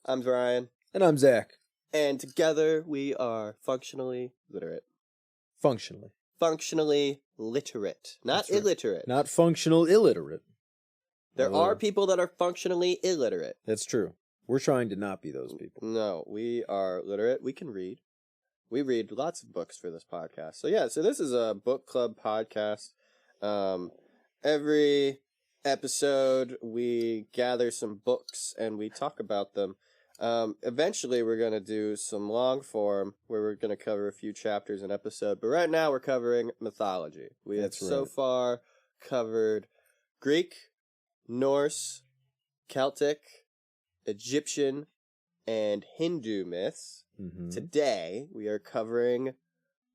I'm Brian. And I'm Zach. And together we are functionally literate. Functionally. Functionally literate. Not Right. illiterate. Not functional illiterate. There are people that are functionally illiterate. That's true. We're trying to not be those people. No, we are literate. We can read. We read lots of books for this podcast. So this is a book club podcast. Every episode we gather some books and we talk about them. Eventually we're going to do some long form where we're going to cover a few chapters an episode. But right now we're covering mythology. We have so far covered Greek, Norse, Celtic, Egyptian, and Hindu myths. Mm-hmm. Today, we are covering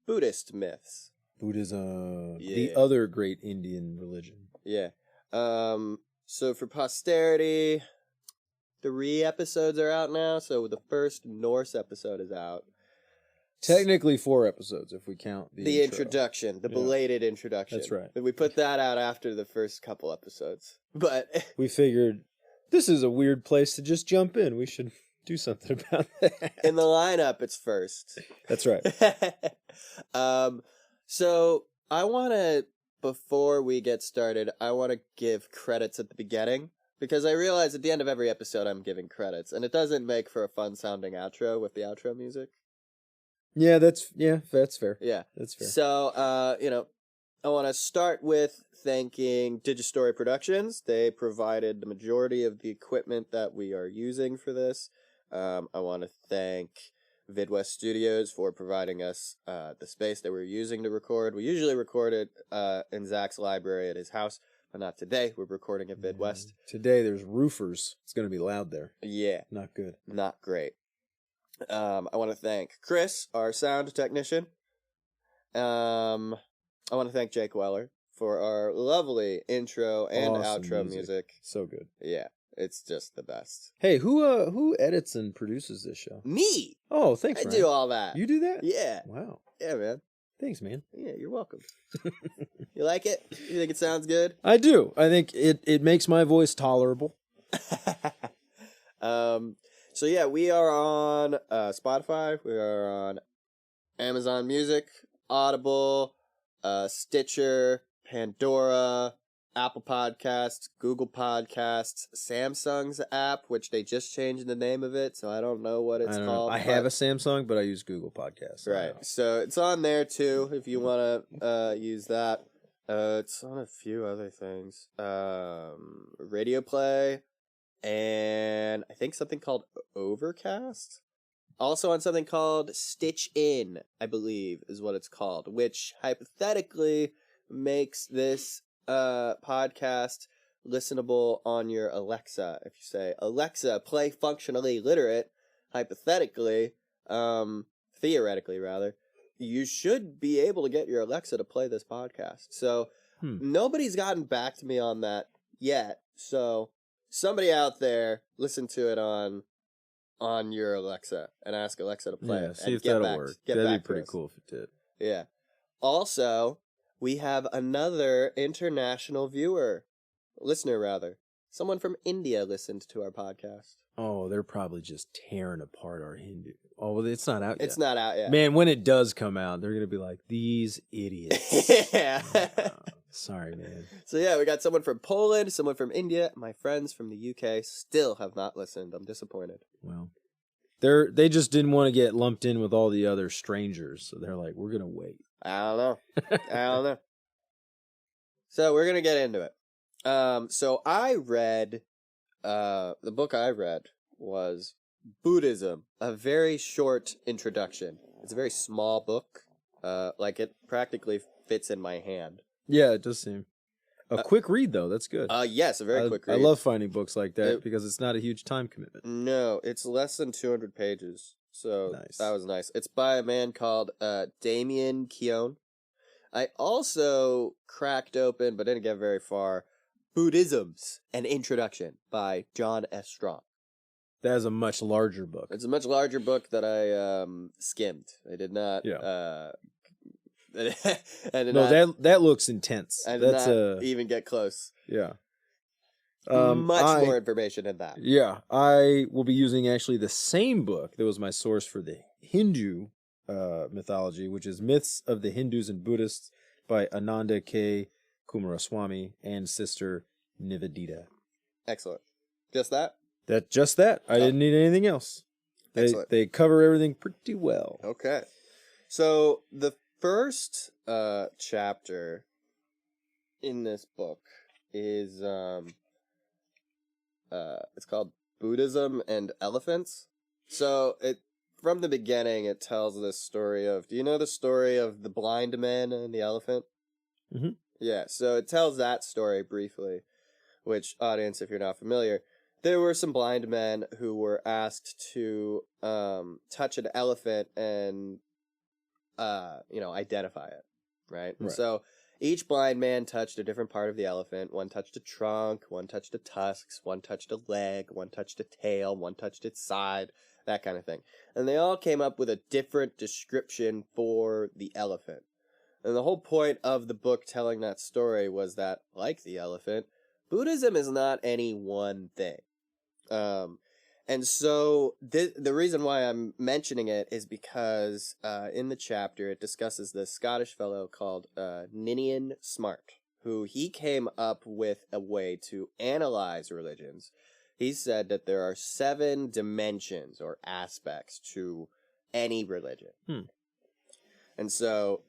Buddhist myths. Buddhism, the other great Indian religion. Yeah. So for posterity, 3 episodes are out now. So the first Norse episode is out. Technically 4 episodes if we count the introduction, the belated introduction. That's right. We put that out after the first couple episodes. But we figured this is a weird place to just jump in. We should do something about that. In the lineup, it's first. That's right. So I want to, before we get started, I want to give credits at the beginning. Because I realize at the end of every episode I'm giving credits. And it doesn't make for a fun-sounding outro with the outro music. Yeah, that's fair. Yeah. That's fair. So, I want to start with thanking Digistory Productions. They provided the majority of the equipment that we are using for this. I want to thank Vidwest Studios for providing us the space that we're using to record. We usually record it in Zach's library at his house, but not today. We're recording at Vidwest. Today there's roofers. It's going to be loud there. Yeah. Not good. Not great. I want to thank Chris, our sound technician. I want to thank Jake Weller for our lovely intro and awesome outro music. So good. Yeah, it's just the best. Hey, who edits and produces this show? Me! Oh, thanks, I Ryan. do all that. You do that? Yeah. Wow. Yeah, man. Thanks, man. Yeah, you're welcome. You like it? You think it sounds good? I do. I think it makes my voice tolerable. So yeah, we are on Spotify. We are on Amazon Music, Audible, Stitcher, Pandora, Apple Podcasts, Google Podcasts, Samsung's app, which they just changed the name of it, so I don't know what it's called. I have a Samsung, but I use Google Podcasts. Right. So it's on there too if you want to use that. It's on a few other things. Radio Play. And I think something called Overcast. Also on something called Stitch In, I believe, is what it's called. Which hypothetically makes this podcast listenable on your Alexa. If you say, Alexa, play Functionally Literate, hypothetically, theoretically rather, you should be able to get your Alexa to play this podcast. So nobody's gotten back to me on that yet. So somebody out there, listen to it on your Alexa and ask Alexa to play it. See if that'll work. That'd be pretty cool if it did. Yeah. Also, we have another international listener rather. Someone from India listened to our podcast. Oh, they're probably just tearing apart our Hindu. Oh, well, it's not out yet. It's not out yet. Man, when it does come out, they're going to be like, these idiots. Yeah. Sorry, man. So yeah, we got someone from Poland, someone from India. My friends from the UK still have not listened. I'm disappointed. Well, they just didn't want to get lumped in with all the other strangers, so they're like, we're going to wait. I don't know. So we're going to get into it. So I read, the book I read was Buddhism, a very short introduction. It's a very small book. It practically fits in my hand. Yeah, it does seem. A quick read, though. That's good. Yes, a very quick read. I love finding books like that because it's not a huge time commitment. No, it's less than 200 pages. So nice. That was nice. It's by a man called Damien Keown. I also cracked open, but didn't get very far, Buddhism's An Introduction by John S. Strong. That is a much larger book. It's a much larger book that I skimmed. I did not... that looks intense. I did not even get close. Yeah. Much more information in that. Yeah, I will be using actually the same book that was my source for the Hindu mythology, which is Myths of the Hindus and Buddhists by Ananda K. Kumaraswamy and Sister Nivedita. Excellent. Just that? Just that. I didn't need anything else. They cover everything pretty well. Okay. So the first chapter in this book is it's called Buddhism and Elephants. So from the beginning it tells this story of, do you know the story of the blind man and the elephant? Mm-hmm. Yeah, so it tells that story briefly, which, audience, if you're not familiar, there were some blind men who were asked to touch an elephant and identify it, right? And so each blind man touched a different part of the elephant. One touched a trunk, one touched the tusks, one touched a leg, one touched a tail, one touched its side, that kind of thing. And they all came up with a different description for the elephant. And the whole point of the book telling that story was that, like the elephant, Buddhism is not any one thing. And so the reason why I'm mentioning it is because in the chapter it discusses this Scottish fellow called Ninian Smart, who he came up with a way to analyze religions. He said that there are 7 dimensions or aspects to any religion. And so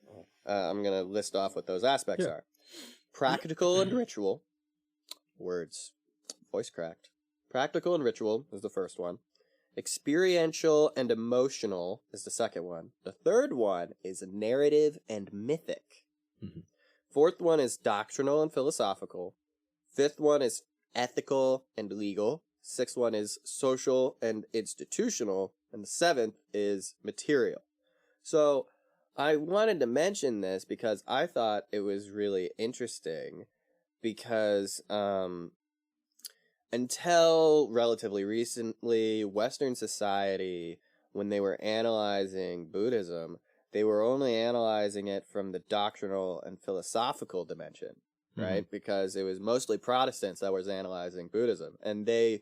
I'm going to list off what those aspects are. Practical and ritual. Words. Voice cracked. Practical and ritual is the first one. Experiential and emotional is the second one. The third one is narrative and mythic. Mm-hmm. Fourth one is doctrinal and philosophical. Fifth one is ethical and legal. Sixth one is social and institutional. And the seventh is material. So I wanted to mention this because I thought it was really interesting because until relatively recently, Western society, when they were analyzing Buddhism, they were only analyzing it from the doctrinal and philosophical dimension, right? Because it was mostly Protestants that was analyzing Buddhism. And they,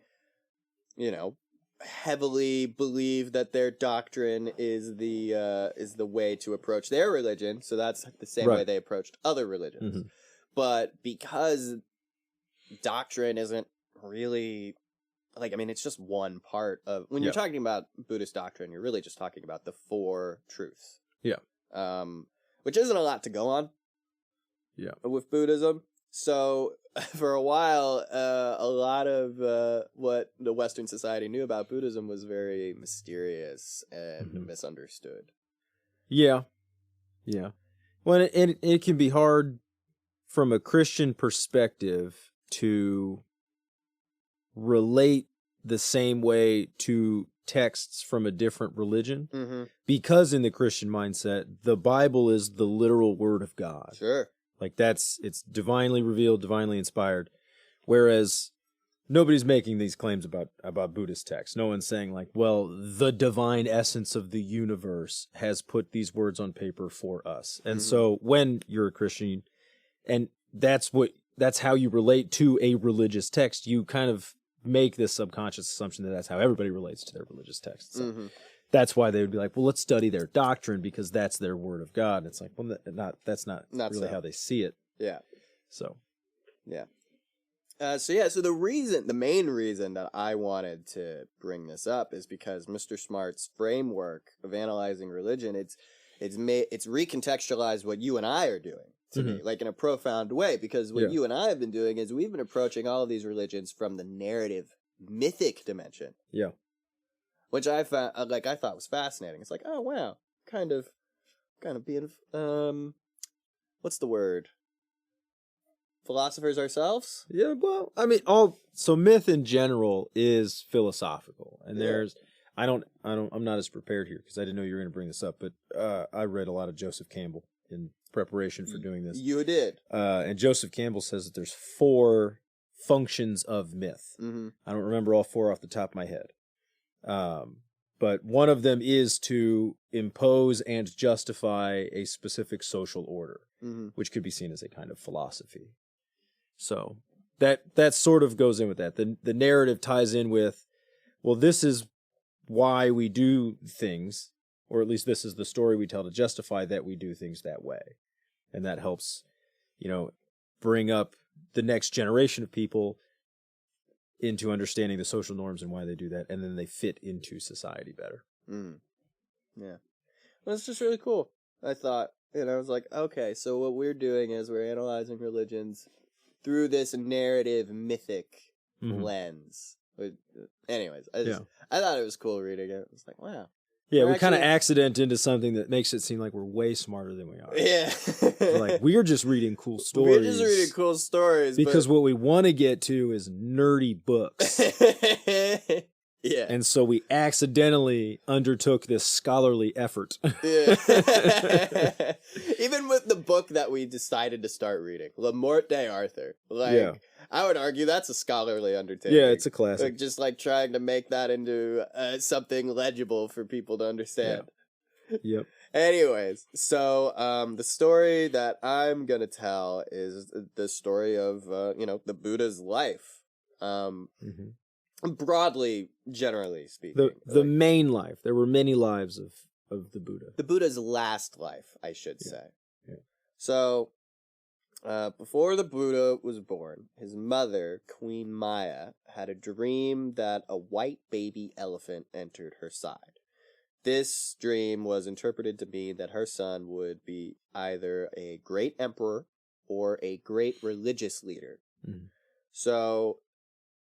heavily believe that their doctrine is the way to approach their religion. So that's the same way they approached other religions. Mm-hmm. But because doctrine isn't really, it's just one part of, when you're talking about Buddhist doctrine, you're really just talking about the 4 truths. Yeah. Which isn't a lot to go on. Yeah. With Buddhism. So for a while, a lot of what the Western society knew about Buddhism was very mysterious and misunderstood. Yeah. Yeah. Well, it can be hard from a Christian perspective to relate the same way to texts from a different religion, because in the Christian mindset, the Bible is the literal word of God. Sure. It's divinely revealed, divinely inspired. Whereas nobody's making these claims about Buddhist texts. No one's saying the divine essence of the universe has put these words on paper for us. And so when you're a Christian, and that's how you relate to a religious text, you kind of make this subconscious assumption that that's how everybody relates to their religious texts. So that's why they would be like, well, let's study their doctrine because that's their word of God. And it's like, well, that's not really how they see it. Yeah. So, yeah. So the main reason that I wanted to bring this up is because Mr. Smart's framework of analyzing religion, it's recontextualized what you and I are doing. To me, in a profound way, because what you and I have been doing is we've been approaching all of these religions from the narrative, mythic dimension. Yeah, which I found, I thought was fascinating. It's like, oh wow, kind of being, what's the word? Philosophers ourselves. Yeah, well, so myth in general is philosophical, and I'm not as prepared here because I didn't know you were going to bring this up, but I read a lot of Joseph Campbell in preparation for doing this. You did. And Joseph Campbell says that there's 4 functions of myth. I don't remember all 4 off the top of my head. But one of them is to impose and justify a specific social order, which could be seen as a kind of philosophy. So that sort of goes in with that. The narrative ties in with, well, this is why we do things, or at least this is the story we tell to justify that we do things that way. And that helps, bring up the next generation of people into understanding the social norms and why they do that, and then they fit into society better. Yeah. Well, it's just really cool. I thought, I was like, okay, so what we're doing is we're analyzing religions through this narrative, mythic lens. But anyways, I thought it was cool reading it. I was like, wow. Yeah, we kind of accident into something that makes it seem like we're way smarter than we are. Yeah. We're just reading cool stories. We're just reading cool stories. Because what we want to get to is nerdy books. Yeah. And so we accidentally undertook this scholarly effort. Yeah. Even with the book that we decided to start reading, La Morte d'Arthur. I would argue that's a scholarly undertaking. Yeah, it's a classic. Just trying to make that into something legible for people to understand. Yeah. Yep. Anyways, so the story that I'm gonna tell is the story of the Buddha's life. Broadly, generally speaking. The main life. There were many lives of the Buddha. The Buddha's last life, I should say. Yeah. So, before the Buddha was born, his mother, Queen Maya, had a dream that a white baby elephant entered her side. This dream was interpreted to mean that her son would be either a great emperor or a great religious leader. So,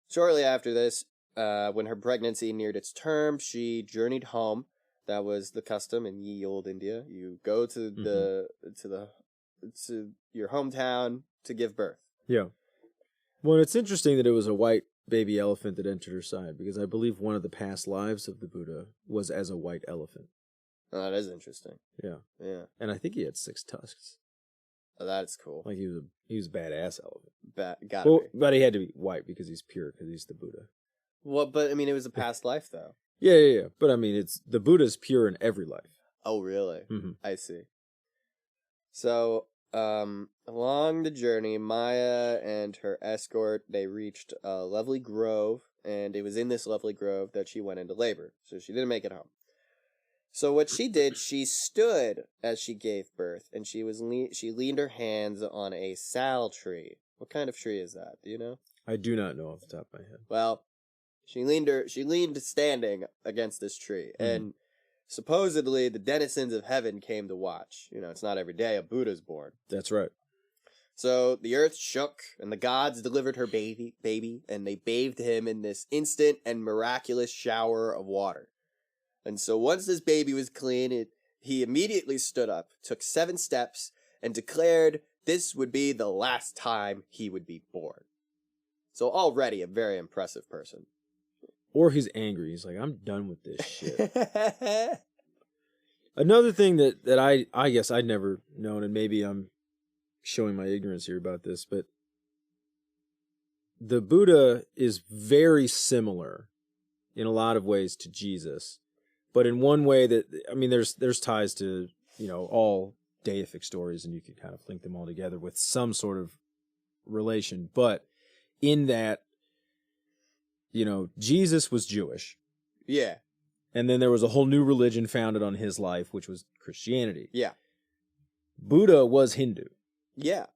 shortly after this, when her pregnancy neared its term, she journeyed home. That was the custom in ye olde India. You go to to your hometown to give birth. Yeah. Well, it's interesting that it was a white baby elephant that entered her side, because I believe one of the past lives of the Buddha was as a white elephant. Oh, that is interesting. Yeah. Yeah. And I think he had 6 tusks. Oh, that's cool. Like he was a badass elephant. Gotta be. But he had to be white because he's pure, because he's the Buddha. Well, but I mean, it was a past life, though. Yeah. But I mean, it's the Buddha's pure in every life. Oh, really? Mm-hmm. I see. So, along the journey, Maya and her escort, they reached a lovely grove, and it was in this lovely grove that she went into labor. So she didn't make it home. So what she did, she stood as she gave birth, and she leaned her hands on a sal tree. What kind of tree is that? Do you know? I do not know off the top of my head. Well, she leaned standing against this tree, and supposedly the denizens of heaven came to watch. It's not every day a Buddha's born. That's right. So the earth shook, and the gods delivered her baby, and they bathed him in this instant and miraculous shower of water. And so once this baby was clean, he immediately stood up, took 7 steps, and declared this would be the last time he would be born. So already a very impressive person. Or he's angry. He's like, I'm done with this shit. Another thing that I guess I'd never known, and maybe I'm showing my ignorance here about this, but the Buddha is very similar in a lot of ways to Jesus. But in one way there's ties to, all deific stories, and you can kind of link them all together with some sort of relation. But in that, Jesus was Jewish. Yeah. And then there was a whole new religion founded on his life, which was Christianity. Yeah. Buddha was Hindu. Yeah.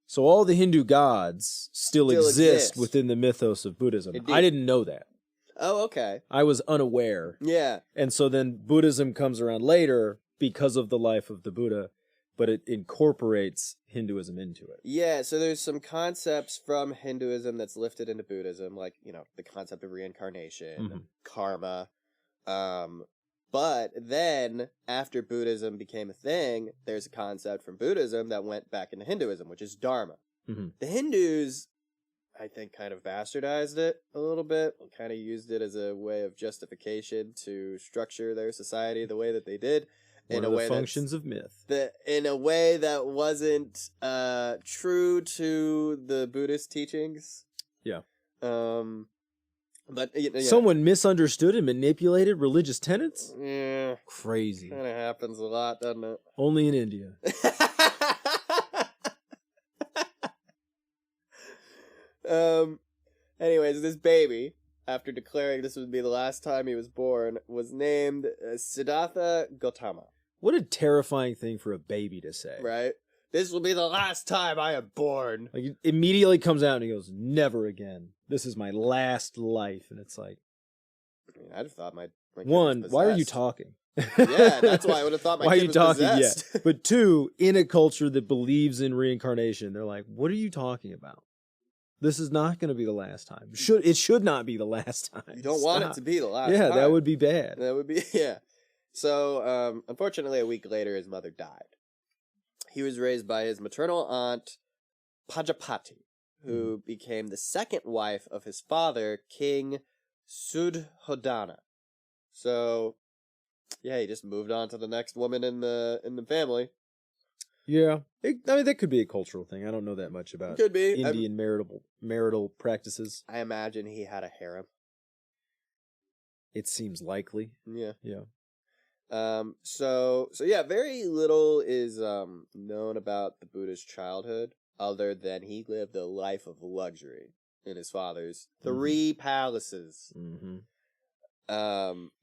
So all the Hindu gods still exist within the mythos of Buddhism. Indeed. I didn't know that. Oh, okay. I was unaware. Yeah. And so then Buddhism comes around later because of the life of the Buddha, but it incorporates Hinduism into it. Yeah, so there's some concepts from Hinduism that's lifted into Buddhism, like, the concept of reincarnation, karma. But then, after Buddhism became a thing, there's a concept from Buddhism that went back into Hinduism, which is Dharma. The Hindus, I think, kind of bastardized it a little bit, kind of used it as a way of justification to structure their society the way that they did. One of the functions of myth. In a way that wasn't true to the Buddhist teachings. Yeah. But someone misunderstood and manipulated religious tenets? Yeah. Crazy. Kind of happens a lot, doesn't it? Only in India. Anyways, this baby, after declaring this would be the last time he was born, was named Siddhartha Gautama. What a terrifying thing for a baby to say. Right? This will be the last time I am born. Like, it immediately comes out and he goes, never again. This is my last life. And it's like... I mean, I'd have thought my kid one, was why are you possessed. talking? Yeah, that's why I would have thought my why kid are you was talking possessed. yet? But two, in a culture that believes in reincarnation, they're like, what are you talking about? This is not going to be the last time. It should not be the last time. You don't want it to be the last time. Yeah, that would be bad. That would be, yeah. So, unfortunately, a week later, his mother died. He was raised by his maternal aunt, Pajapati, who became the second wife of his father, King Sudhodana. So, yeah, he just moved on to the next woman in the family. Yeah. I mean, that could be a cultural thing. I don't know that much about Could be. Indian marital practices. I imagine he had a harem. It seems likely. Yeah. Yeah. So yeah, very little is known about the Buddha's childhood, other than he lived a life of luxury in his father's 3 palaces. Mm-hmm.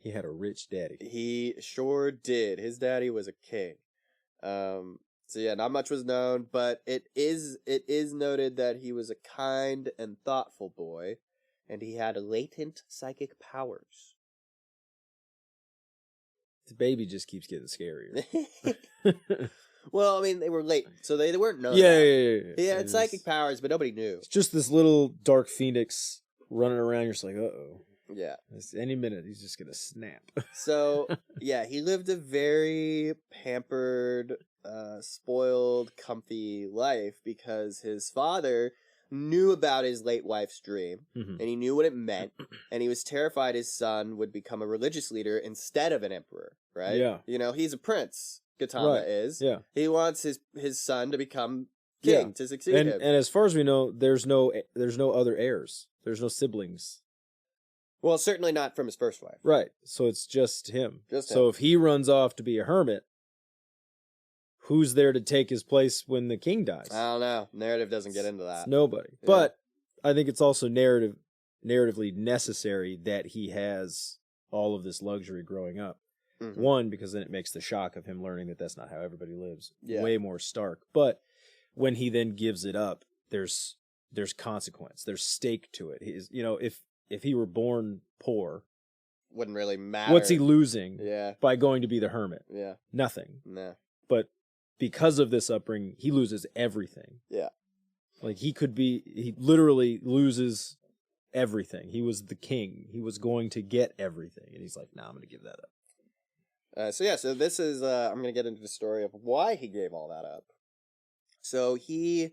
He had a rich daddy. He sure did. His daddy was a king. So yeah, not much was known, but it is noted that he was a kind and thoughtful boy, and he had latent psychic powers. The baby just keeps getting scarier. Well, I mean, they were latent, so they weren't known. Yeah. He had psychic powers, but nobody knew. It's just this little dark phoenix running around. You're just like, uh-oh. Yeah. Any minute, he's just going to snap. So, yeah, he lived a very pampered, spoiled, comfy life because his father knew about his late wife's dream, and he knew what it meant, and he was terrified his son would become a religious leader instead of an emperor, right? Yeah. You know, he's a prince, Gautama is. Yeah. He wants his son to become king, to succeed him. And as far as we know, there's no other heirs. There's no siblings. Well, certainly not from his first wife. Right. So it's just him. So if he runs off to be a hermit, who's there to take his place when the king dies? I don't know. Narrative doesn't get into that. It's nobody. Yeah. But I think it's also narratively necessary that he has all of this luxury growing up. Mm-hmm. One, because then it makes the shock of him learning that that's not how everybody lives way more stark. But when he then gives it up, there's consequence. There's stake to it. If he were born poor, wouldn't really matter. What's he losing by going to be the hermit? Yeah. Nothing. No. But because of this upbringing, he loses everything. Yeah. Like he literally loses everything. He was the king. He was going to get everything. And he's like, nah, I'm going to give that up. So this is, I'm going to get into the story of why he gave all that up. So he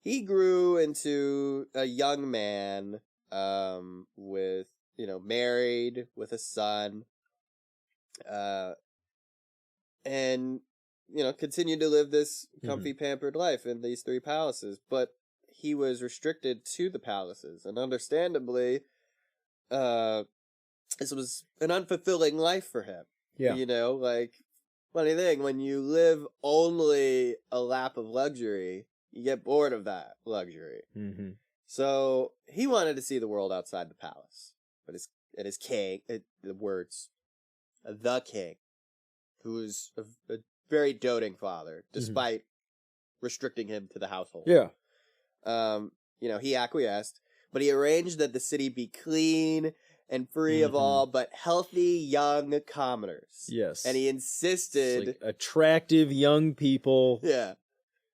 grew into a young man, with, married with a son, and, continued to live this comfy, pampered life in these 3 palaces, but he was restricted to the palaces, and understandably, this was an unfulfilling life for him. Yeah. Funny thing, when you live only a lap of luxury, you get bored of that luxury. Mm-hmm. So he wanted to see the world outside the palace, but his king, the king, who was a very doting father, despite restricting him to the household. Yeah. He acquiesced, but he arranged that the city be clean and free of all but healthy young commoners. Yes. And he insisted, attractive young people. Yeah.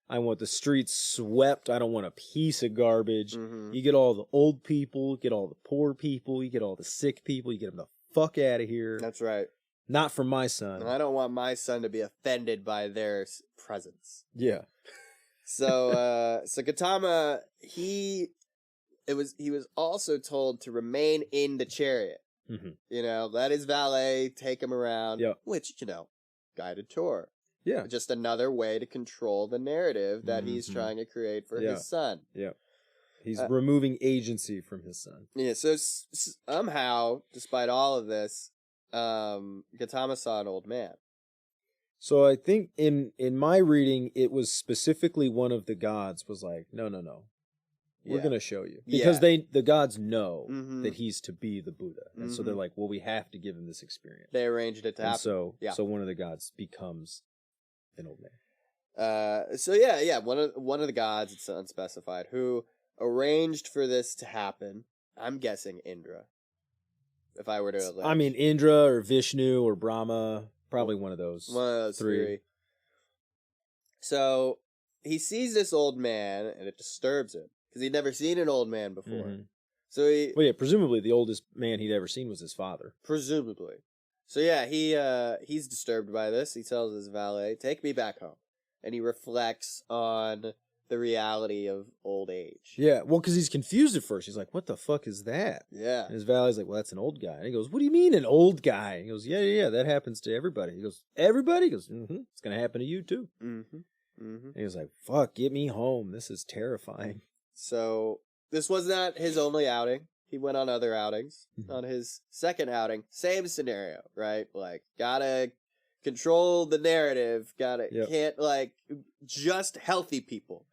I want the streets swept. I don't want a piece of garbage. Mm-hmm. You get all the old people, get all the poor people, you get all the sick people, you get them the fuck out of here. That's right. Not for my son. And I don't want my son to be offended by their presence. Yeah. So Gautama, he was also told to remain in the chariot. Mm-hmm. Let his valet take him around. Yep. Which, guided tour. Yeah. Just another way to control the narrative that he's trying to create for his son. Yeah. He's removing agency from his son. Yeah, so somehow, despite all of this, Gautama saw an old man. So I think in my reading, it was specifically one of the gods was like, no. We're going to show you. Because the gods know that he's to be the Buddha. And so they're like, well, we have to give him this experience. They arranged it to happen. So one of the gods becomes an old man. One of the gods, it's unspecified, who arranged for this to happen. I'm guessing Indra. If I were to allege. I mean, Indra or Vishnu or Brahma, probably one of those. One of those three. So he sees this old man, and it disturbs him because he'd never seen an old man before. So presumably the oldest man he'd ever seen was his father. Presumably. So he's disturbed by this. He tells his valet, "Take me back home," and he reflects on the reality of old age. Yeah, well, because he's confused at first. He's like, what the fuck is that? Yeah. And his valet's like, well, that's an old guy. And he goes, what do you mean an old guy? And he goes, yeah, that happens to everybody. He goes, everybody? He goes, it's going to happen to you too. And he was like, fuck, get me home. This is terrifying. So this was not his only outing. He went on other outings. On his second outing, same scenario, right? Like, gotta control the narrative. Can't, like, just healthy people.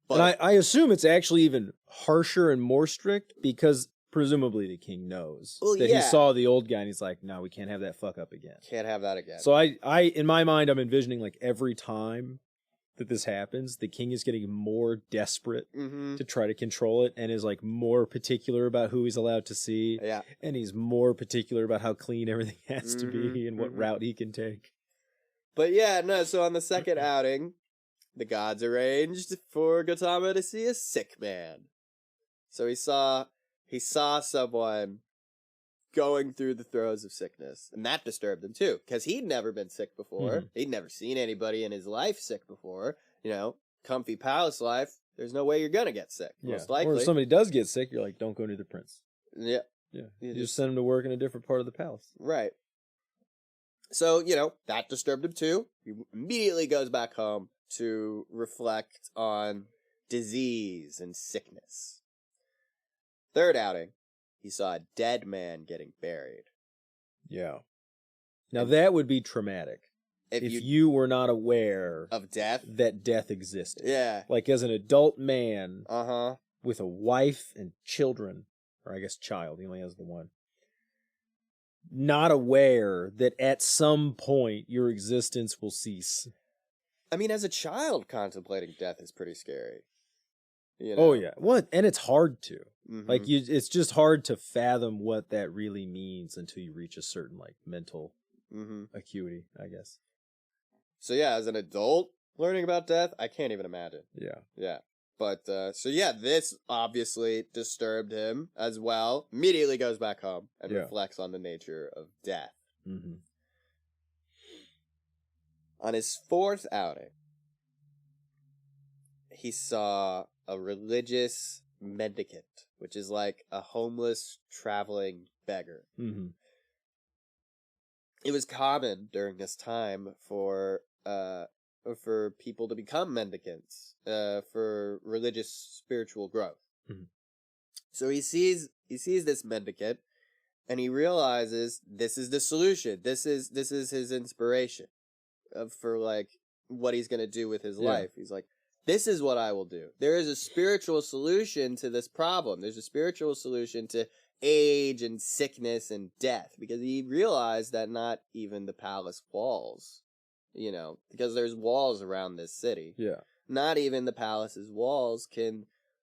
But and I assume it's actually even harsher and more strict because presumably the king knows that he saw the old guy and he's like, no, we can't have that fuck up again. Can't have that again. So I in my mind, I'm envisioning like every time that this happens, the king is getting more desperate to try to control it and is like more particular about who he's allowed to see. Yeah. And he's more particular about how clean everything has to be and what route he can take. But so on the second outing, the gods arranged for Gautama to see a sick man. So he saw someone going through the throes of sickness, and that disturbed him too, because he'd never been sick before. He'd never seen anybody in his life sick before. You know, comfy palace life, there's no way you're gonna get sick, most likely. Or if somebody does get sick, you're like, don't go near the prince. Yeah. You just send him to work in a different part of the palace. Right. So, that disturbed him too. He immediately goes back home to reflect on disease and sickness. Third outing, he saw a dead man getting buried. Yeah. Now that would be traumatic. If you were not aware of death, that death existed. Yeah. Like as an adult man with a wife and children, or I guess child, he only has the one. Not aware that at some point your existence will cease. I mean, as a child, contemplating death is pretty scary. Oh, yeah. What? And it's hard to. Like, it's just hard to fathom what that really means until you reach a certain, like, mental acuity, I guess. So, as an adult learning about death, I can't even imagine. Yeah. But, this obviously disturbed him as well. Immediately goes back home and reflects on the nature of death. On his fourth outing, he saw a religious mendicant, which is like a homeless traveling beggar. It was common during this time for people to become mendicants for religious spiritual growth. So he sees this mendicant, and he realizes this is the solution. This is his inspiration for like what he's gonna do with his life. He's like, this is what I will do. There is a spiritual solution to this problem. There's a spiritual solution to age and sickness and death, because he realized that not even the palace walls, because there's walls around this city. Yeah. Not even the palace's walls can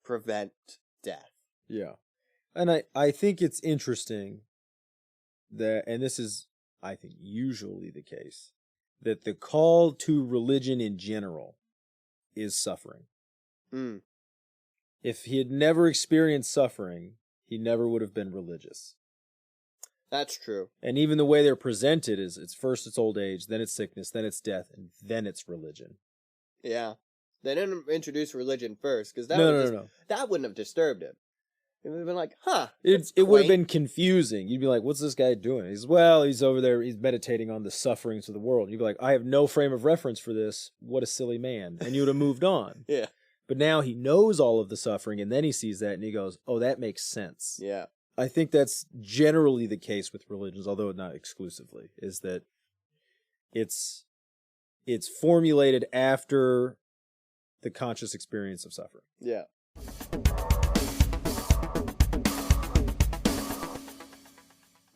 prevent death. Yeah. And I think it's interesting that, and this is, I think, usually the case, that the call to religion in general is suffering. If he had never experienced suffering, he never would have been religious. That's true. And even the way they're presented is it's first it's old age, then it's sickness, then it's death, and then it's religion. Yeah. They didn't introduce religion first, because that wouldn't have disturbed him. It would have been like, it would have been confusing. You'd be like, what's this guy doing? He's over there, he's meditating on the sufferings of the world. You'd be like, I have no frame of reference for this. What a silly man. And you would have moved on. Yeah. But now he knows all of the suffering, and then he sees that, and he goes, oh, that makes sense. Yeah. I think that's generally the case with religions, although not exclusively, is that it's formulated after the conscious experience of suffering. Yeah.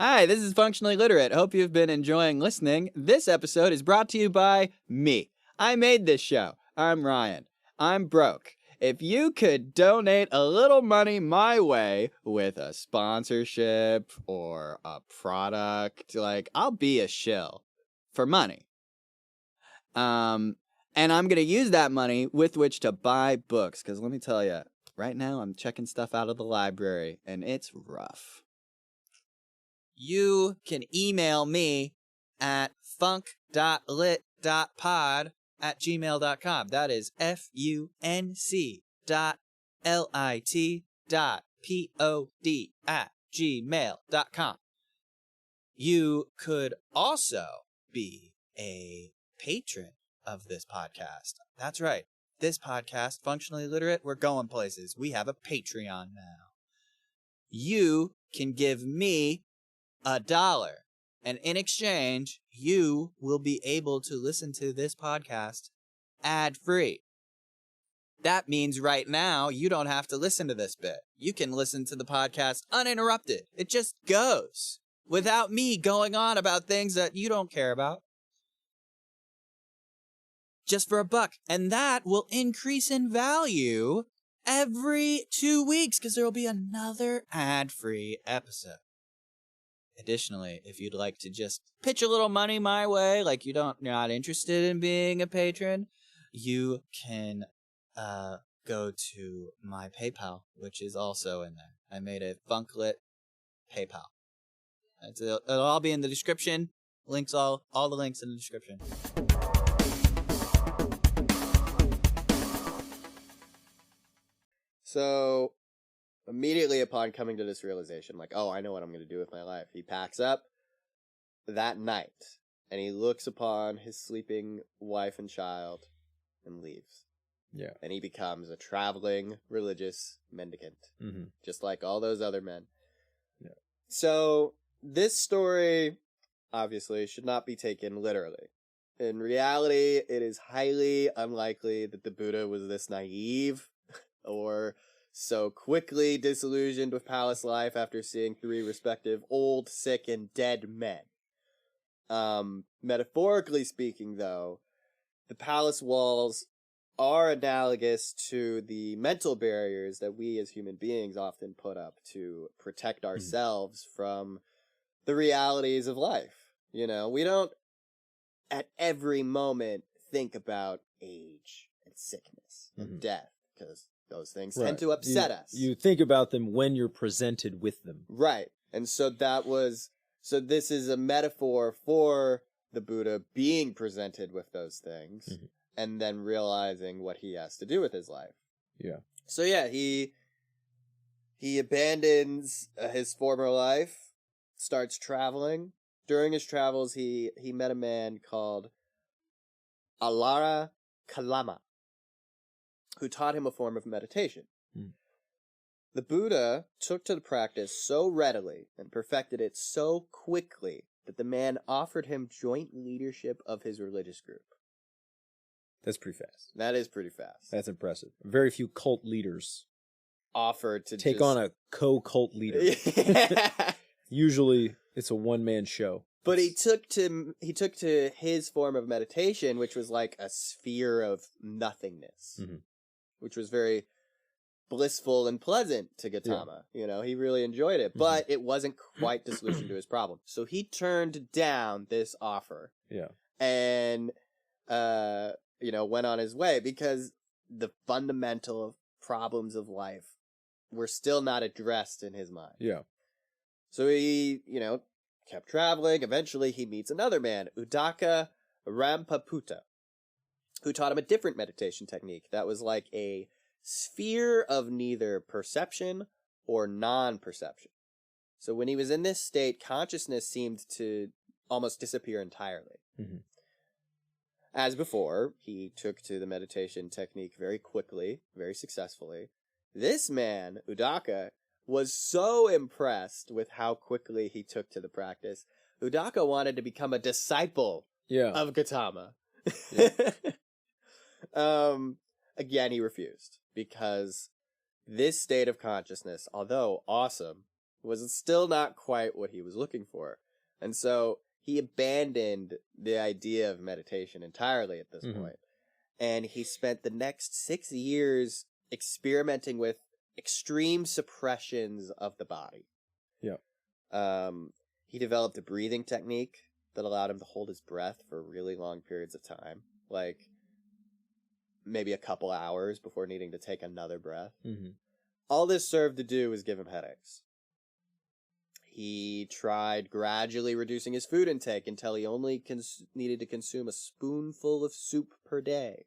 Hi, this is Functionally Literate. Hope you've been enjoying listening. This episode is brought to you by me. I made this show. I'm Ryan. I'm broke. If you could donate a little money my way with a sponsorship or a product, like, I'll be a shill for money. And I'm going to use that money with which to buy books. Because let me tell you, right now I'm checking stuff out of the library, and it's rough. You can email me at funk.lit.pod@gmail.com. That is FUNC.LIT.POD@gmail.com. You could also be a patron of this podcast. That's right. This podcast, Functionally Literate, we're going places. We have a Patreon now. You can give me $1, and in exchange, you will be able to listen to this podcast ad-free. That means right now, you don't have to listen to this bit. You can listen to the podcast uninterrupted. It just goes without me going on about things that you don't care about. Just for $1. And that will increase in value every 2 weeks because there will be another ad-free episode. Additionally, if you'd like to just pitch a little money my way, like you're not interested in being a patron, you can go to my PayPal, which is also in there. I made a Funklit PayPal. It'll all be in the description. All the links in the description. So, immediately upon coming to this realization, like, oh, I know what I'm going to do with my life, he packs up that night, and he looks upon his sleeping wife and child, and leaves. Yeah. And he becomes a traveling religious mendicant, just like all those other men. Yeah. So, this story, obviously, should not be taken literally. In reality, it is highly unlikely that the Buddha was this naive, or so quickly disillusioned with palace life after seeing 3 respective old, sick, and dead men. Metaphorically speaking, though, the palace walls are analogous to the mental barriers that we as human beings often put up to protect ourselves from the realities of life. You know, we don't at every moment think about age and sickness and death, because those things tend to upset us. You think about them when you're presented with them. Right. And so this is a metaphor for the Buddha being presented with those things and then realizing what he has to do with his life. Yeah. So yeah, he abandons his former life, starts traveling. During his travels, he met a man called Alara Kalama, who taught him a form of meditation. The Buddha took to the practice so readily and perfected it so quickly that the man offered him joint leadership of his religious group. That's pretty fast. That is pretty fast. That's impressive. Very few cult leaders offered to take on a co-cult leader. Usually, it's a one-man show. But he took to his form of meditation, which was like a sphere of nothingness, which was very blissful and pleasant to Gautama. Yeah. You know, he really enjoyed it, but it wasn't quite the solution to his problem. So he turned down this offer. Yeah. And, went on his way because the fundamental problems of life were still not addressed in his mind. Yeah. So he, kept traveling. Eventually he meets another man, Udaka Rampaputta, who taught him a different meditation technique that was like a sphere of neither perception or non-perception. So when he was in this state, consciousness seemed to almost disappear entirely. As before, he took to the meditation technique very quickly, very successfully. This man, Udaka, was so impressed with how quickly he took to the practice. Udaka wanted to become a disciple of Gautama. Again, he refused, because this state of consciousness, although awesome, was still not quite what he was looking for. And so he abandoned the idea of meditation entirely at this point. And he spent the next 6 years experimenting with extreme suppressions of the body. Yeah. He developed a breathing technique that allowed him to hold his breath for really long periods of time, like maybe a couple hours before needing to take another breath. All this served to do was give him headaches. He tried gradually reducing his food intake until he only needed to consume a spoonful of soup per day.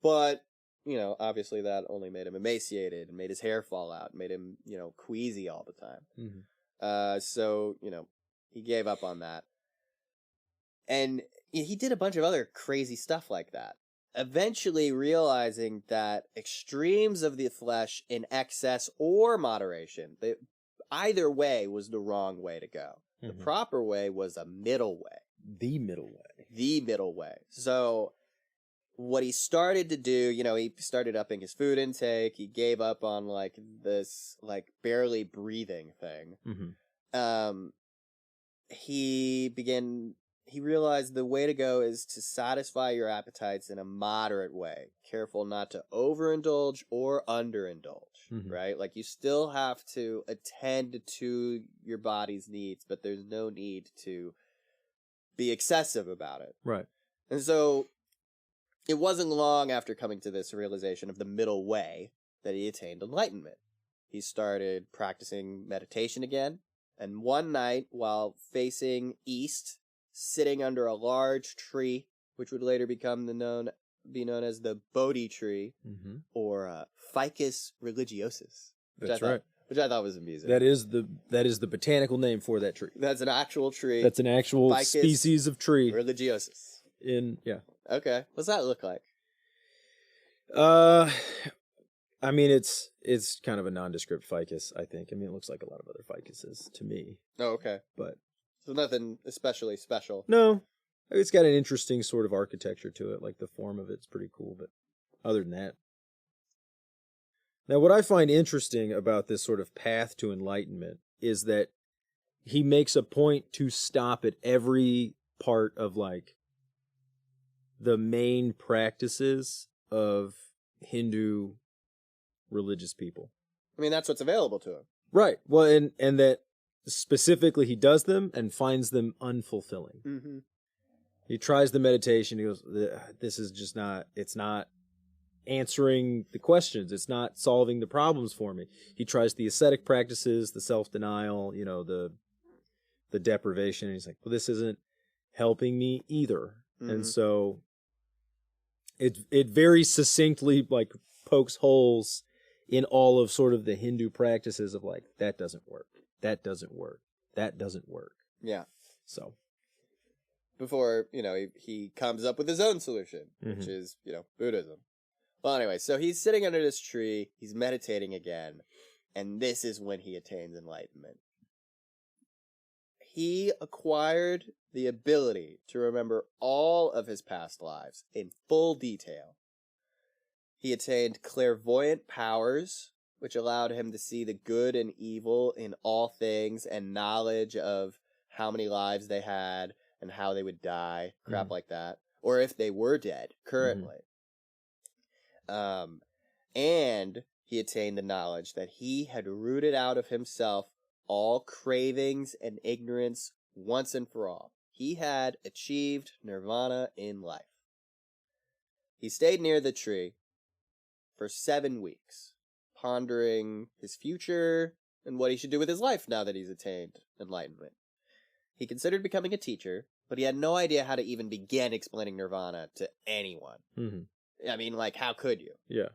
But, you know, obviously that only made him emaciated and made his hair fall out, made him, you know, queasy all the time. So, you know, he gave up on that. And he did a bunch of other crazy stuff like that, eventually realizing that extremes of the flesh in excess or moderation, either way was the wrong way to go. The proper way was a middle way. The middle way. The middle way. So what he started to do, you know, he started upping his food intake. He gave up on like this like barely breathing thing. He realized the way to go is to satisfy your appetites in a moderate way. Careful not to overindulge or underindulge, right? Like you still have to attend to your body's needs, but there's no need to be excessive about it. Right. And so it wasn't long after coming to this realization of the middle way that he attained enlightenment. He started practicing meditation again, and one night while facing east, sitting under a large tree, which would later be known as the Bodhi tree, or Ficus religiosus. That's right. Which I thought was amusing. That is the botanical name for that tree. That's an actual tree. That's an actual Ficus species of tree. religiosus. Okay. What's that look like? I mean, it's kind of a nondescript ficus, I think. I mean, it looks like a lot of other ficuses to me. Oh, okay. But so nothing especially special. No. It's got an interesting sort of architecture to it. Like the form of it's pretty cool, but other than that. Now, what I find interesting about this sort of path to enlightenment is that he makes a point to stop at every part of like the main practices of Hindu religious people. I mean, that's what's available to him. Right. Well, and that specifically he does them and finds them unfulfilling. He tries the meditation. He goes, this is just not, it's not answering the questions. It's not solving the problems for me. He tries the ascetic practices, the self-denial, you know, the deprivation. And he's like, well, this isn't helping me either. And so it very succinctly like pokes holes in all of sort of the Hindu practices of like, that doesn't work. That doesn't work. That doesn't work. Yeah. So before, you know, he comes up with his own solution, which is, you know, Buddhism. Well, anyway, so he's sitting under this tree, he's meditating again, and this is when he attains enlightenment. He acquired the ability to remember all of his past lives in full detail. He attained clairvoyant powers, which allowed him to see the good and evil in all things, and knowledge of how many lives they had and how they would die, crap like that, or if they were dead currently. And he attained the knowledge that he had rooted out of himself all cravings and ignorance once and for all. He had achieved nirvana in life. He stayed near the tree for 7 weeks, pondering his future and what he should do with his life now that he's attained enlightenment. He considered becoming a teacher, but he had no idea how to even begin explaining nirvana to anyone. I mean, like, how could you? Yeah.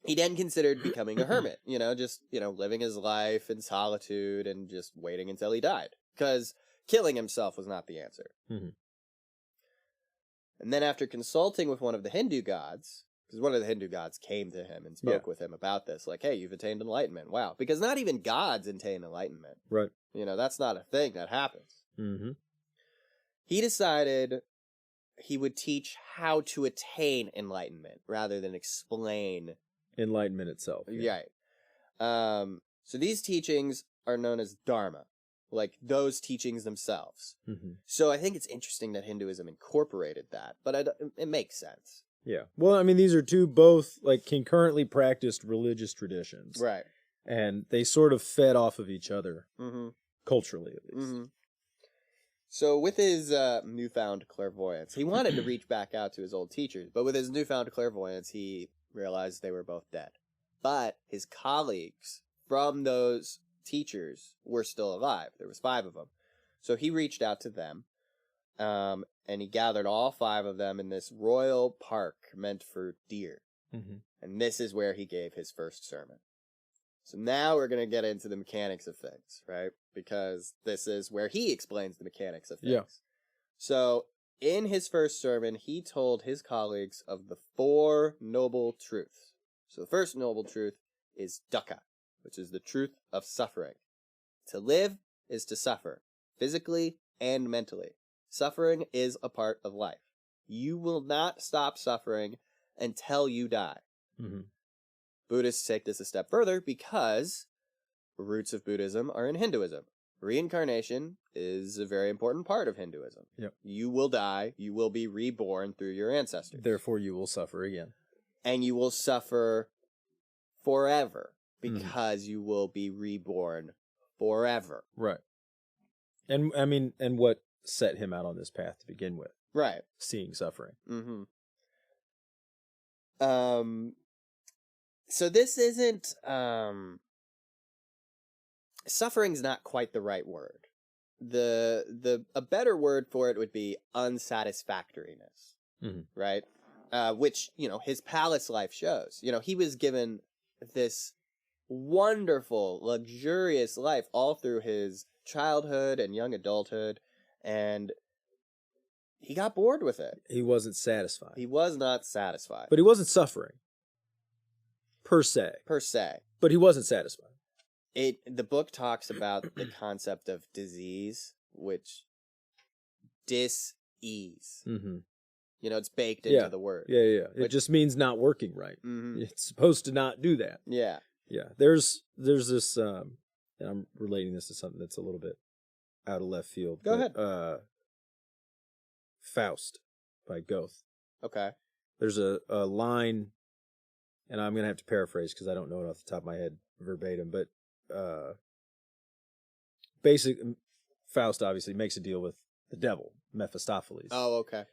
He then considered becoming a hermit, you know, just, you know, living his life in solitude and just waiting until he died. Because killing himself was not the answer. And then after consulting with one of the Hindu gods, because one of the Hindu gods came to him and spoke with him about this, like, hey, you've attained enlightenment. Wow. Because not even gods attain enlightenment. Right. You know, that's not a thing that happens. He decided he would teach how to attain enlightenment rather than explain enlightenment itself. Right. So these teachings are known as dharma, like those teachings themselves. Mm-hmm. So I think it's interesting that Hinduism incorporated that, but it makes sense. Yeah. Well, I mean, these are two both like concurrently practiced religious traditions. Right. And they sort of fed off of each other, culturally at least. Mm-hmm. So with his newfound clairvoyance, he wanted to reach back out to his old teachers, but with his newfound clairvoyance, he realized they were both dead. But his colleagues from those teachers were still alive. There was 5 of them. So he reached out to them, and he gathered all 5 of them in this royal park meant for deer. Mm-hmm. And this is where he gave his first sermon. So now we're going to get into the mechanics of things, right? Because this is where he explains the mechanics of things. Yeah. So in his first sermon, he told his colleagues of the 4 noble truths. So the first noble truth is dukkha, which is the truth of suffering. To live is to suffer, physically and mentally. Suffering is a part of life. You will not stop suffering until you die. Mm-hmm. Buddhists take this a step further because the roots of Buddhism are in Hinduism. Reincarnation is a very important part of Hinduism. Yep. You will die, you will be reborn through your ancestors. Therefore, you will suffer again. And you will suffer forever because you will be reborn forever. Right. And I mean, and what set him out on this path to begin with? Right. Seeing suffering. Mm-hmm. So this isn't, suffering's not quite the right word. A better word for it would be unsatisfactoriness, right? Which, his palace life shows. He was given this wonderful, luxurious life all through his childhood and young adulthood, and he got bored with it. He wasn't satisfied. He was not satisfied. But he wasn't suffering. Per se. But he wasn't satisfied. The book talks about the concept of disease, which dis-ease. Mm-hmm. It's baked into the word. Yeah. It just means not working right. Mm-hmm. It's supposed to not do that. Yeah. Yeah. There's this, and I'm relating this to something that's a little bit out of left field. Go ahead. Faust by Goethe. Okay. There's a line, and I'm going to have to paraphrase because I don't know it off the top of my head verbatim, but Faust obviously makes a deal with the devil, Mephistopheles. Oh, okay.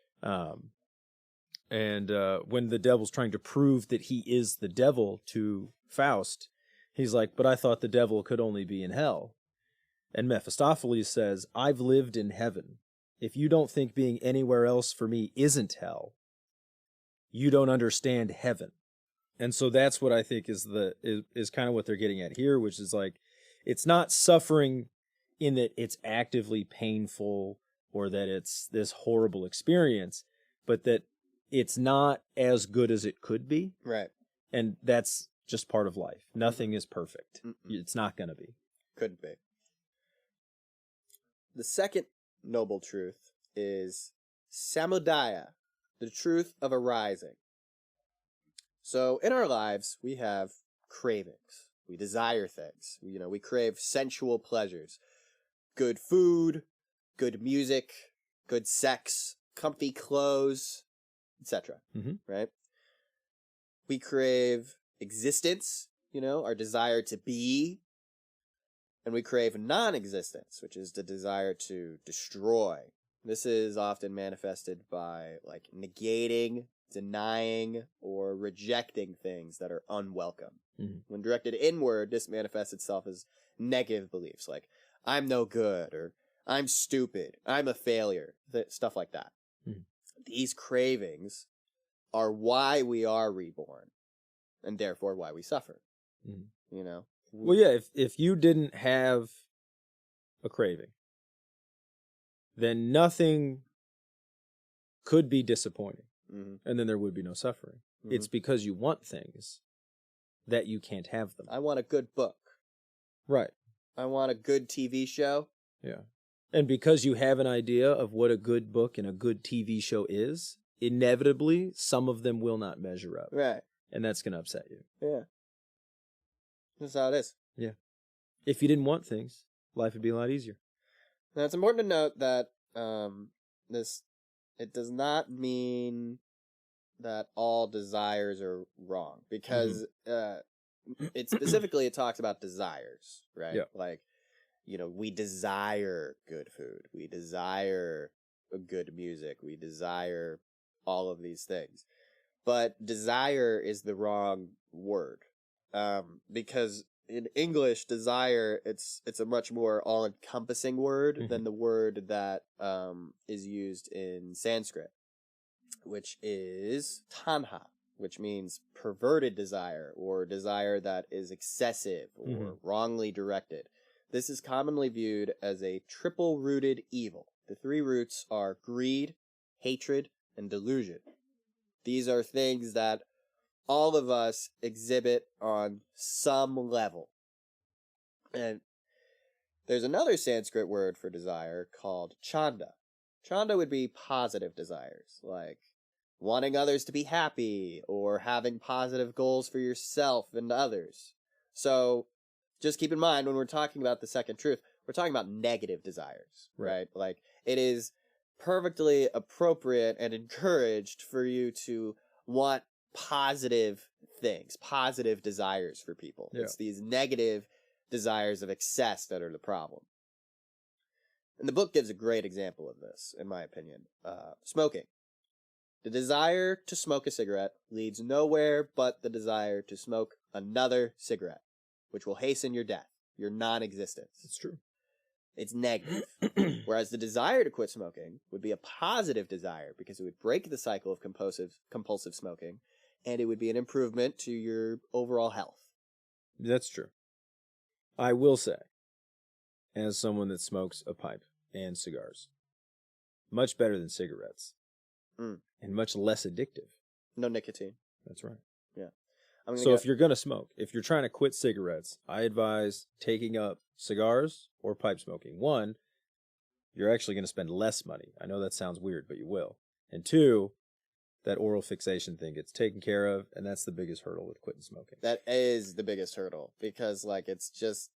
And when the devil's trying to prove that he is the devil to Faust, he's like, but I thought the devil could only be in hell. And Mephistopheles says, I've lived in heaven. If you don't think being anywhere else for me isn't hell, you don't understand heaven. And so that's what I think is kind of what they're getting at here, which is like, it's not suffering in that it's actively painful or that it's this horrible experience, but that it's not as good as it could be. Right. And that's just part of life. Nothing is perfect. Mm-mm. It's not going to be. Couldn't be. The second noble truth is samudaya, the truth of arising. So in our lives, we have cravings. We desire things. We crave sensual pleasures. Good food, good music, good sex, comfy clothes, etc. Right? We crave existence, our desire to be. And we crave non-existence, which is the desire to destroy. This is often manifested by negating, denying, or rejecting things that are unwelcome. Mm-hmm. When directed inward, this manifests itself as negative beliefs like, I'm no good, or I'm stupid, I'm a failure, stuff like that. Mm-hmm. These cravings are why we are reborn, and therefore why we suffer. Mm-hmm. Well, yeah, if you didn't have a craving, then nothing could be disappointing. Mm-hmm. And then there would be no suffering. Mm-hmm. It's because you want things that you can't have them. I want a good book. Right. I want a good TV show. Yeah. And because you have an idea of what a good book and a good TV show is, inevitably, some of them will not measure up. Right. And that's going to upset you. Yeah. That's how it is. Yeah. If you didn't want things, life would be a lot easier. Now, it's important to note that it does not mean that all desires are wrong, because it talks about desires, right? Yeah. Like, we desire good food, we desire good music, we desire all of these things. But desire is the wrong word, because in English, desire, it's a much more all-encompassing word than the word that is used in Sanskrit, which is tanha, which means perverted desire, or desire that is excessive or wrongly directed. This is commonly viewed as a triple-rooted evil. The three roots are greed, hatred, and delusion. These are things that all of us exhibit on some level. And there's another Sanskrit word for desire called chanda. Chanda would be positive desires, like wanting others to be happy or having positive goals for yourself and others. So just keep in mind, when we're talking about the second truth, we're talking about negative desires, right? Like, it is perfectly appropriate and encouraged for you to want positive things, positive desires for people. Yeah. It's these negative desires of excess that are the problem. And the book gives a great example of this, in my opinion. Smoking. The desire to smoke a cigarette leads nowhere but the desire to smoke another cigarette, which will hasten your death, your non-existence. It's true. It's negative. Whereas the desire to quit smoking would be a positive desire, because it would break the cycle of compulsive smoking, and it would be an improvement to your overall health. That's true. I will say, as someone that smokes a pipe and cigars, much better than cigarettes, and much less addictive. No nicotine. That's right. Yeah. So if you're going to smoke, if you're trying to quit cigarettes, I advise taking up cigars or pipe smoking. One, you're actually going to spend less money. I know that sounds weird, but you will. And two, that oral fixation thing gets taken care of, and that's the biggest hurdle with quitting smoking. That is the biggest hurdle, because, like, it's just...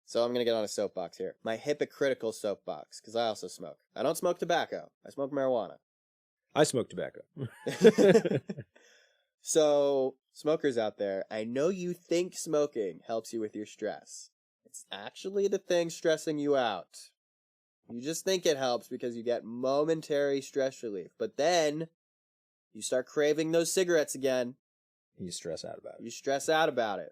So I'm going to get on a soapbox here. My hypocritical soapbox, because I also smoke. I don't smoke tobacco. I smoke marijuana. I smoke tobacco. So, smokers out there, I know you think smoking helps you with your stress. It's actually the thing stressing you out. You just think it helps because you get momentary stress relief. But then, you start craving those cigarettes again. You stress out about it. You stress out about it.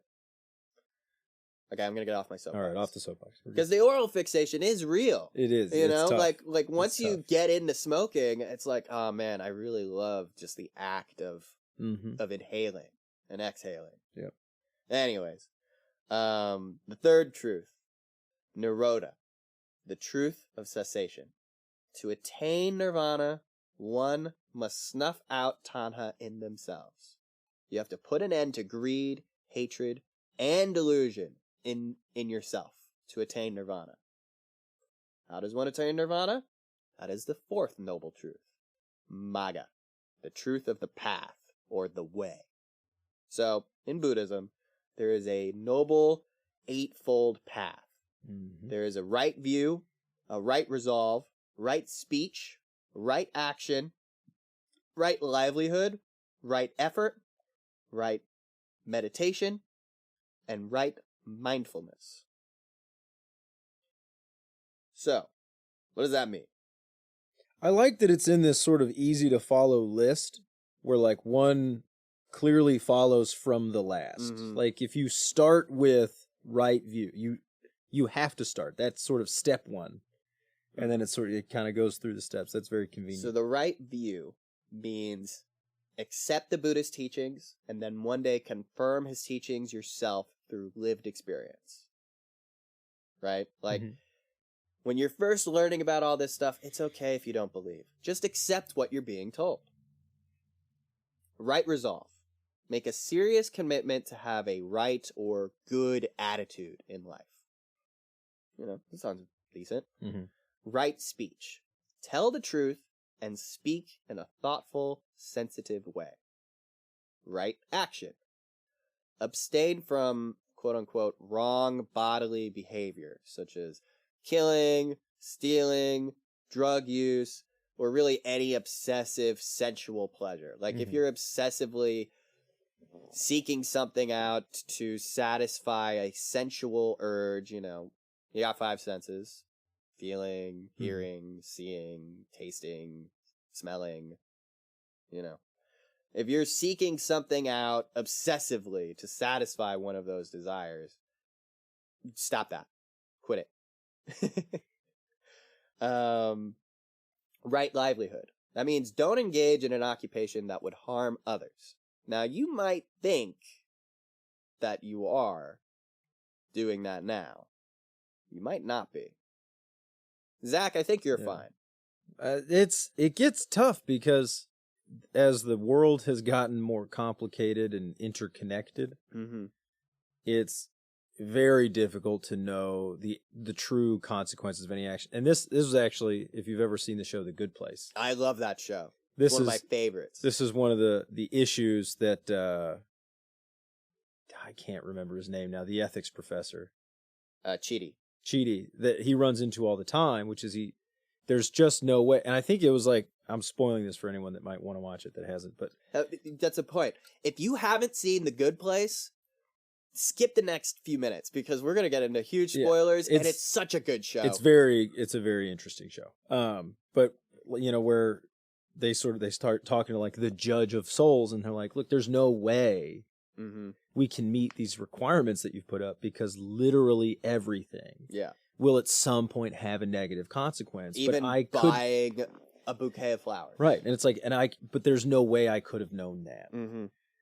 Okay, I'm going to get off my soapbox. All right, off the soapbox. Because the oral fixation is real. It is. You know, tough. like once you get into smoking, it's like, oh man, I really love just the act of inhaling and exhaling. Yep. Anyways, the third truth, Nirodha, the truth of cessation. To attain Nirvana, one must snuff out tanha in themselves. You have to put an end to greed, hatred, and delusion in yourself to attain Nirvana. How does one attain Nirvana? That is the fourth noble truth, Magga, the truth of the path, or the way. So, in Buddhism, there is a noble eightfold path. There is a right view, a right resolve, right speech, right action, right livelihood, right effort, right meditation, and right mindfulness. So, what does that mean? I like that it's in this sort of easy to follow list where like one clearly follows from the last. Like if you start with right view, you have to start. That's sort of step one. And then it kind of goes through the steps. That's very convenient. So the right view means accept the Buddhist teachings and then one day confirm his teachings yourself through lived experience. Right? Like, when you're first learning about all this stuff, it's okay if you don't believe. Just accept what you're being told. Right resolve. Make a serious commitment to have a right or good attitude in life. You know, that sounds decent. Right speech. Tell the truth and speak in a thoughtful, sensitive way. Right action. Abstain from quote-unquote wrong bodily behavior, such as killing, stealing, drug use, or really any obsessive sensual pleasure. Like if you're obsessively seeking something out to satisfy a sensual urge, you got 5 senses: feeling, hearing, seeing, tasting, smelling, If you're seeking something out obsessively to satisfy one of those desires, stop that. Quit it. Right livelihood. That means don't engage in an occupation that would harm others. Now, you might think that you are doing that now. You might not be. Zach, I think you're fine. It gets tough because as the world has gotten more complicated and interconnected, it's very difficult to know the true consequences of any action. And this was actually, if you've ever seen the show The Good Place. I love that show. This one is of my favorites. This is one of the issues that I can't remember his name now. The ethics professor, Chidi, that he runs into all the time, which is there's just no way. And I think it was like, I'm spoiling this for anyone that might want to watch it that hasn't. But that's a point. If you haven't seen The Good Place, skip the next few minutes because we're gonna get into huge spoilers, and it's such a good show. It's a very interesting show. But where they start talking to like the judge of souls, and they're like, look, there's no way we can meet these requirements that you've put up because literally everything will at some point have a negative consequence. Even buying a bouquet of flowers. Right. And it's like, but there's no way I could have known that.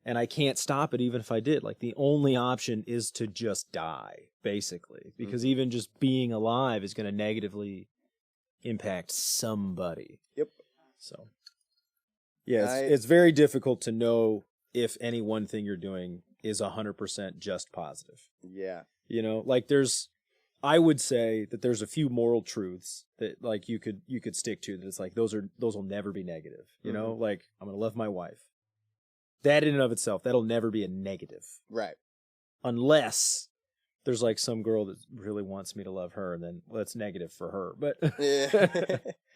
And I can't stop it even if I did. Like the only option is to just die, basically, because even just being alive is going to negatively impact somebody. Yep. So, yeah, it's very difficult to know if any one thing you're doing is 100% just positive. Yeah. Like I would say that there's a few moral truths that like you could stick to, that it's like those will never be negative. Like I'm going to love my wife. That in and of itself, that'll never be a negative. Right. Unless there's like some girl that really wants me to love her, and then that's negative for her. But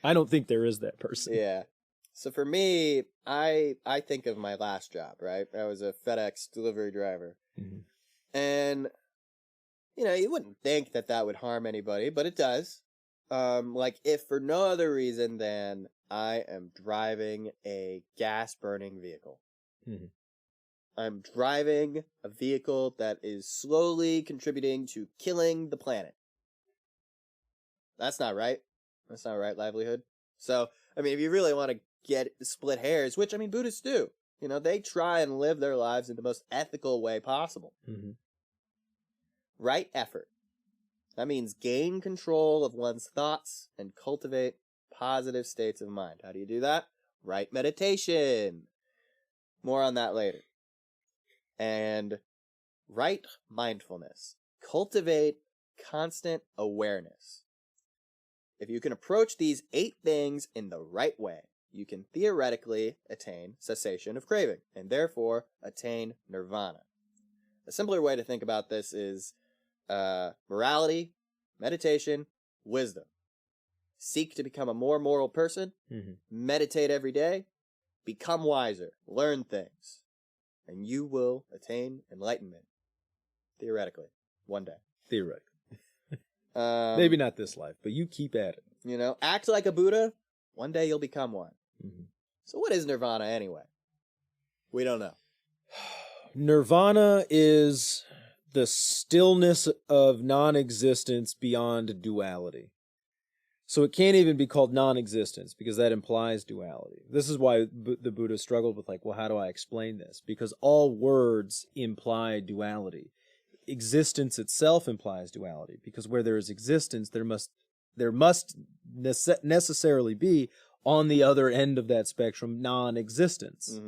I don't think there is that person. Yeah. So for me, I think of my last job, right? I was a FedEx delivery driver. And, you wouldn't think that would harm anybody, but it does. Like if for no other reason than I am driving a gas-burning vehicle. I'm driving a vehicle that is slowly contributing to killing the planet. That's not right. That's not right livelihood. So, I mean, if you really want to split hairs, which, I mean, Buddhists do, they try and live their lives in the most ethical way possible. Right effort. That means gain control of one's thoughts and cultivate positive states of mind. How do you do that? Right meditation. More on that later. And right mindfulness. Cultivate constant awareness. If you can approach these 8 things in the right way, you can theoretically attain cessation of craving, and therefore attain nirvana. A simpler way to think about this is morality, meditation, wisdom. Seek to become a more moral person, meditate every day, become wiser, learn things, and you will attain enlightenment. Theoretically. One day. Theoretically. Maybe not this life, but you keep at it. Act like a Buddha, one day you'll become one. So what is nirvana anyway? We don't know. Nirvana is the stillness of non-existence beyond duality. So it can't even be called non-existence because that implies duality. This is why the Buddha struggled with like, well, how do I explain this? Because all words imply duality. Existence itself implies duality because where there is existence, there must necessarily be on the other end of that spectrum non-existence.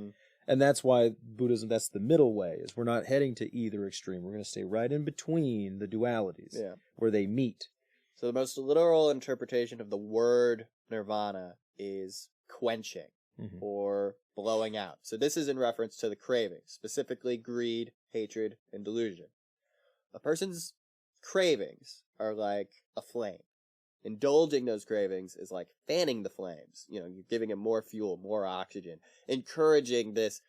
And that's why Buddhism, that's the middle way, is we're not heading to either extreme. We're going to stay right in between the dualities where they meet. So the most literal interpretation of the word nirvana is quenching or blowing out. So this is in reference to the cravings, specifically greed, hatred, and delusion. A person's cravings are like a flame. Indulging those cravings is like fanning the flames. You know, you're giving it more fuel, more oxygen, encouraging this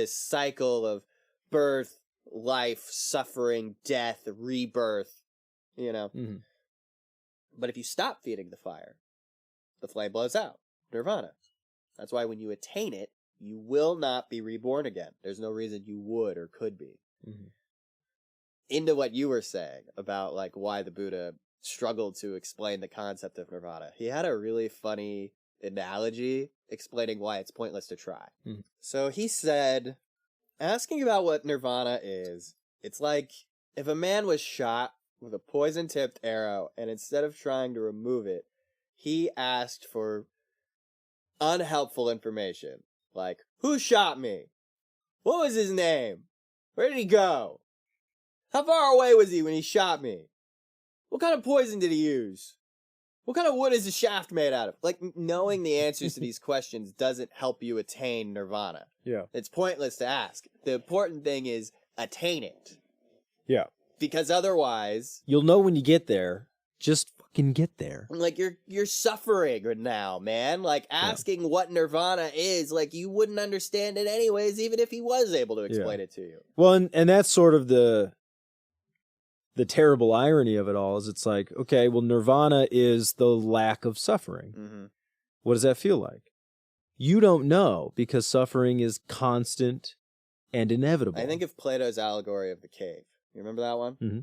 cycle of birth, life, suffering, death, rebirth, you know. Mm-hmm. But if you stop feeding the fire, the flame blows out. Nirvana. That's why when you attain it, you will not be reborn again. There's no reason you would or could be. Mm-hmm. Into what you were saying about like why the Buddha struggled to explain the concept of nirvana. He had a really funny analogy explaining why it's pointless to try. Mm-hmm. So he said, asking about what nirvana is, it's like if a man was shot with a poison-tipped arrow and instead of trying to remove it, he asked for unhelpful information. Like, who shot me? What was his name? Where did he go? How far away was he when he shot me? What kind of poison did he use? What kind of wood is the shaft made out of? Like, knowing the answers to these questions doesn't help you attain nirvana. Yeah. It's pointless to ask. The important thing is attain it. Yeah. Because otherwise, you'll know when you get there. Just fucking get there. Like, you're suffering now, man. Like, asking what nirvana is, like, you wouldn't understand it anyways, even if he was able to explain it to you. Well, and that's sort of the terrible irony of it all is it's like, okay, well, nirvana is the lack of suffering. Mm-hmm. What does that feel like? You don't know because suffering is constant and inevitable. I think of Plato's allegory of the cave. You remember that one? Mm-hmm.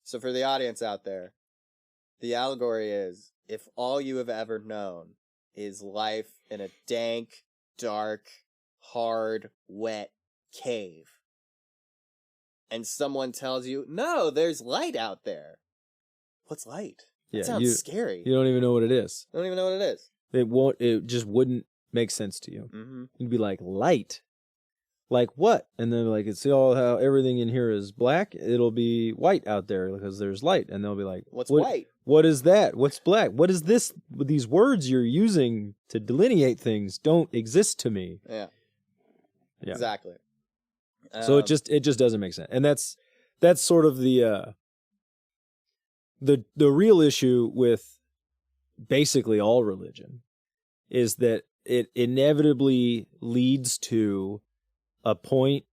So for the audience out there, the allegory is, if all you have ever known is life in a dank, dark, hard, wet cave, and someone tells you, no, there's light out there. What's light? That sounds scary. You don't even know what it is. I don't even know what it is. It just wouldn't make sense to you. Mm-hmm. You'd be like, light? Like what? And then like, it's all how everything in here is black. It'll be white out there because there's light. And they'll be like, what's white? What is that? What's black? What is this? These words you're using to delineate things don't exist to me. Yeah. Exactly. So it just doesn't make sense. And that's sort of the real issue with basically all religion is that it inevitably leads to a point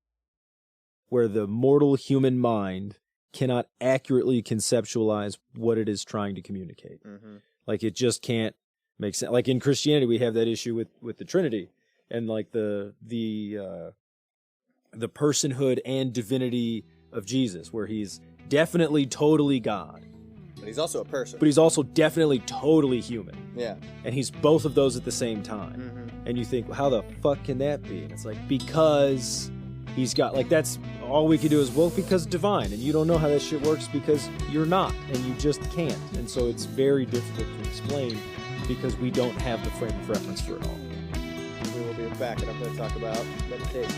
where the mortal human mind cannot accurately conceptualize what it is trying to communicate. Mm-hmm. Like it just can't make sense. Like in Christianity, we have that issue with the Trinity and like the personhood and divinity of Jesus, where he's definitely totally God. But he's also a person. But he's also definitely totally human. Yeah. And he's both of those at the same time. Mm-hmm. And you think, well, how the fuck can that be? And it's like, because he's got, like, that's all we can do is, well, because divine. And you don't know how that shit works because you're not. And you just can't. And so it's very difficult to explain because we don't have the frame of reference for it all. We will be back, and I'm going to talk about meditation.